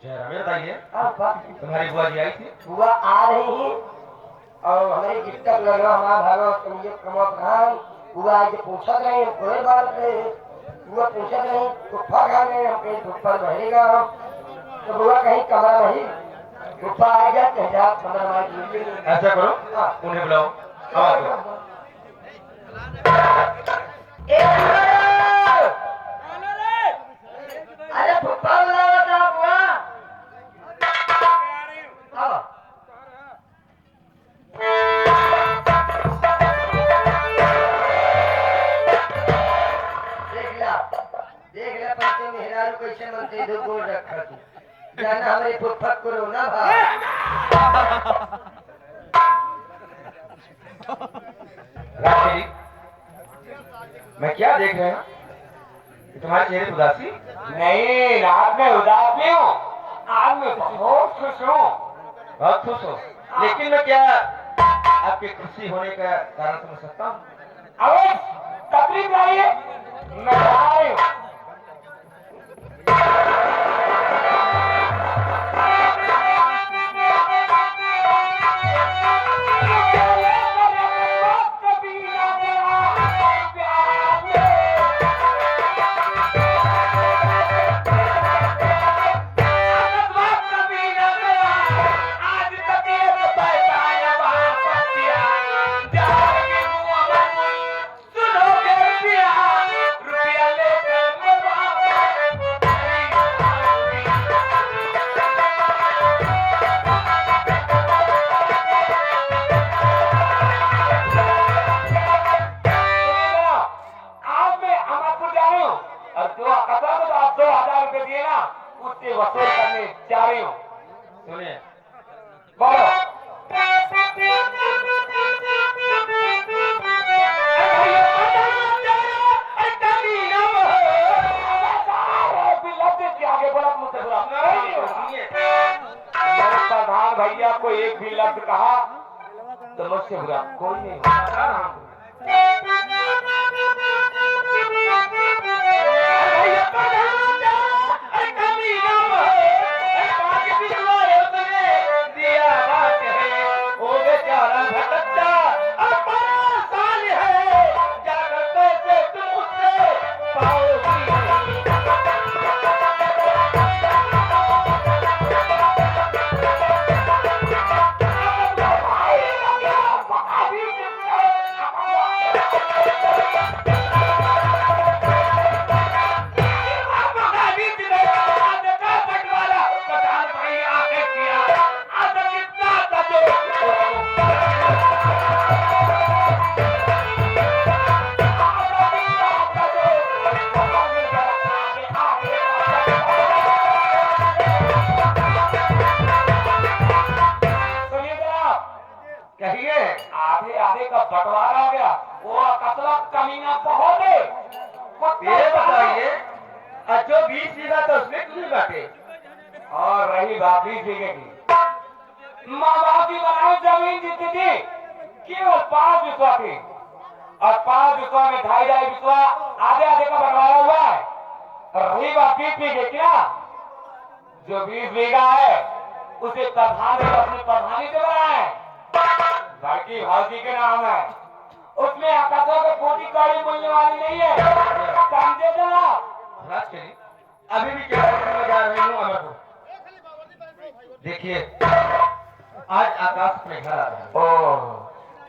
जय बताइए। हाँ, तुम्हारी बुआ जी आई थी? बुआ आ रही ही और हमारी दिक्कत लगा हमारा भागवत समझे प्रमोद खान बुआ आज पूछत रही हम कोई बात नहीं बुआ पूछत रही गुफा खा गए हम कहीं धूप बहेगा हम तो बुआ कहीं कमरा नहीं गुफा आ गया तेजा कमरा हमारी ऐसा करो, हाँ। उन्हें बुलाओ। आवाज दो। अरे फुप्पा बुलाओ था बुआ आओ देख ले पंचे मेहरारू कैसे मनते दो गोल रखा तू जाना हमारे फुफ्फक करो ना भाई रात्रि, मैं क्या देख रहे हैं कि तुम्हारे चेहरे पर उदासी? नहीं, रात में उदास नहीं हूँ, आज मैं बहुत खुश हूँ। बहुत खुश हो, लेकिन मैं क्या आपकी खुशी होने का कारण समझ सकता हूँ? अरे तकलीफ नहीं है, मैं आ रही हूँ। उससे वसूल करने जा रही हूँ। सुनिए, बोलो। आगे बोला मुझसे बुरा मेरे प्रधान भैया को एक भी लफ्ज कहा तो मुझसे बुरा कोई नहीं होता। आधे आधे का बंटवारा हो गया वो कसला कमीना बहुत है। ये बताइए, जो 20 बीघा तो उसमें कितनी बाटे? और रही बात 20 बीघे की माँ बाप की बनाई जमीन जीती थी केवल 5 बिस्वा थी और 5 बिस्वा में 2.5 बिस्वा आधे आधे का बंटवारा हुआ है। रही बात 20 बीघे की ना, जो 20 बीघा है उसे प्रधान ने अपनी प्रधानी से बनाया है, बाकी भाजी के नाम है, उसमें आकाशों के कोटी कौड़ी मिलने वाली नहीं है, समझे जनाब? राजचरी, अभी भी क्या करने जा रहे हूँ अमरपुर। देखिए, आज आकाश अपने घर आ रहा है। ओह,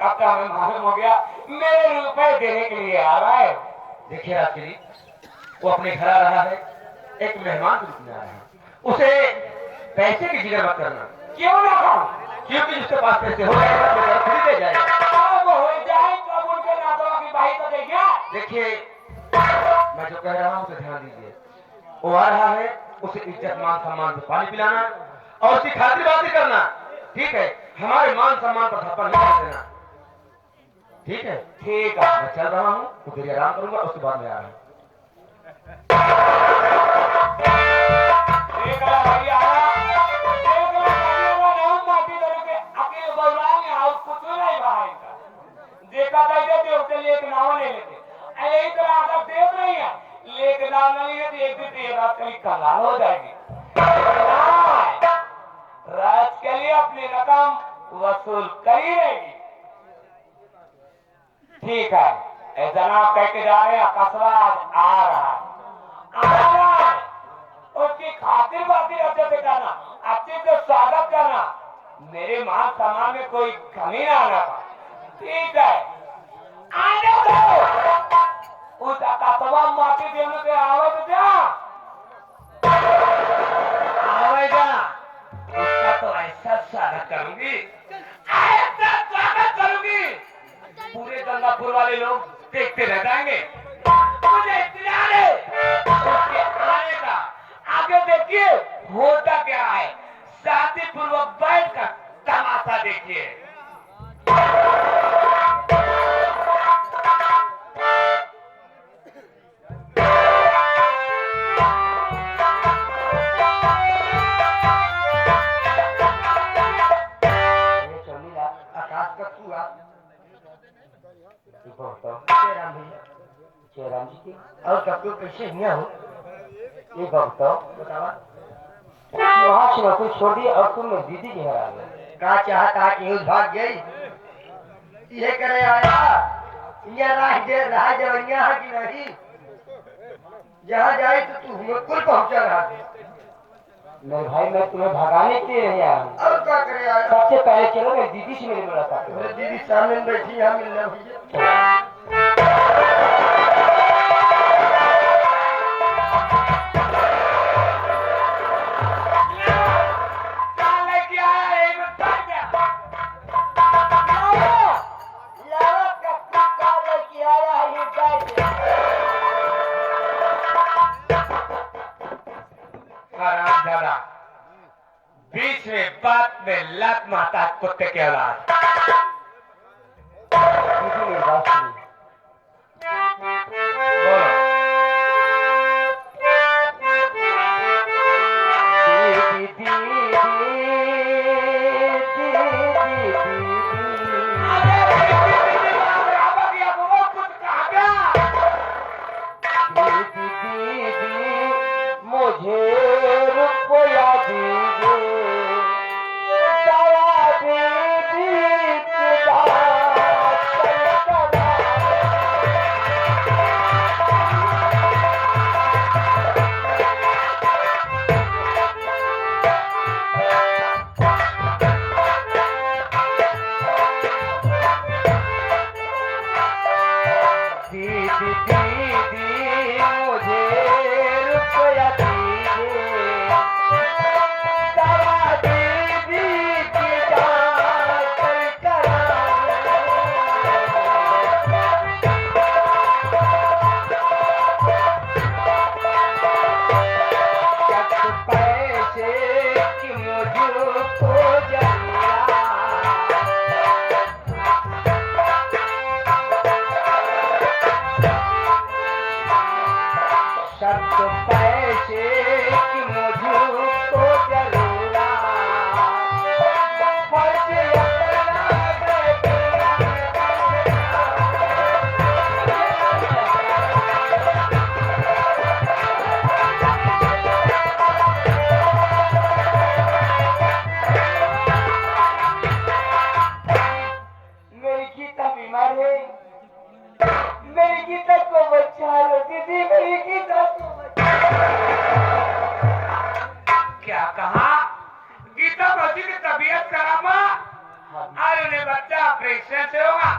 कब का हमें मालूम हो गया मेरे रुपए देने के लिए आ रहा है। देखिए राजचरी, वो अपने घर आ रहा है, एक मेहमान के रूप में आ रहा है। उसे पैसे की जिक्र मत करना। क्यों ना कहूं? क्योंकि जिसके पास पैसे हो जाएगा तो घर खुद दे जाएगा। अब हो जाए तो उनके नातों की बाई तो देगा। देखिए, मैं जो कह रहा हूँ उसे ध्यान दीजिए। वो आ रहा है, उसे इज्जत मान सम्मान से पानी पिलाना और उसकी खातिर बातें करना, ठीक है? हमारे मान सम्मान पर थप्पड़ नहीं देना, ठीक है? ठीक है, मैं चल रहा हूँ, तो देर आराम करूंगा, उसके बाद में आ रहा हूँ। देख ला भैया, देख ला भैया, नाम माटी दे के अकेले बोलाएंगे हाउस कुछ नहीं भाई का। देखा था इधर उसे लेके नाव नहीं लेते। यही तरह आदत देख रही है, लेके नाव नहीं लेते एक दिन ये बात कहीं कंगाल हो जाएगी। राज के लिए अपनी रकम वसूल कर ही रहेगी। ठीक है, ए जनाब कह के जा रहे हैं कस्बा आ रहा है, उसकी खातिर बातिर अच्छे से करना, अच्छे से स्वागत करना, मेरे मान सम्मान में कोई कमी ना आना पाए। ठीक है, आने दो। उस कस्बा माटी देने के आवाज जा उसका तो ऐसा स्वागत करूंगी, ऐसा स्वागत करूंगी, पूरे गंगापुर वाले लोग देखते रह जाएंगे। मुझे इंतजार है उसके आने का। आगे देखिए होता क्या है, शांतिपूर्वक बैठकर तमाशा देखिए। आकाश का चूहा राम भैया जयराम जी की और कब कैसे हिया हो ये बताओ बतावा वहाँ से नौकरी छोड़ दी और तुम दीदी के घर आ गए। का चाहता कि उस भाग गई ये करे आया यहाँ राह दे यहाँ की नहीं जहाँ जाए तो तू हुमकुल पहुँचा रहा। नहीं भाई मैं तुम्हें भगाने के लिए नहीं आया हूँ। अब क्या करे आया? सबसे पहले चलो मेरी दीदी से मेरी मुलाकात करो। मेरी दीदी सामने बैठी यहाँ मिलना भैया। बीच में बात में लात माता कुत्ते के औलाद। मेरी बात सुनिए। ऑपरेशन से होगा।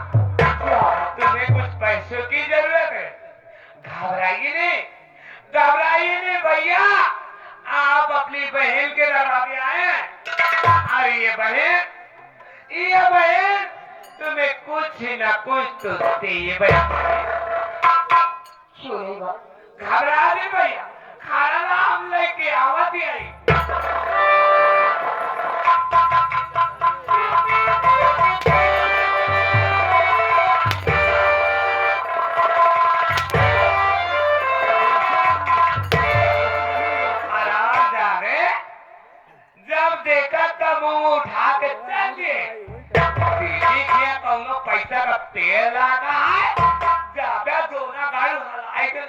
तुम्हें कुछ पैसों की जरूरत है, घबराइए नहीं भैया। आप अपनी बहन के दरवाजे आए हैं और ये बहन तुम्हें कुछ न कुछ तो देती है भैया। क्यों नहीं बात? घबरा नहीं भैया, खाना नाम लेके आवत ही आई। जब देखा तब मुंह उठा के चल गए। दीदी के पैसा का तेल लगा है, ज्यादा दोना गाड़ी हलाई के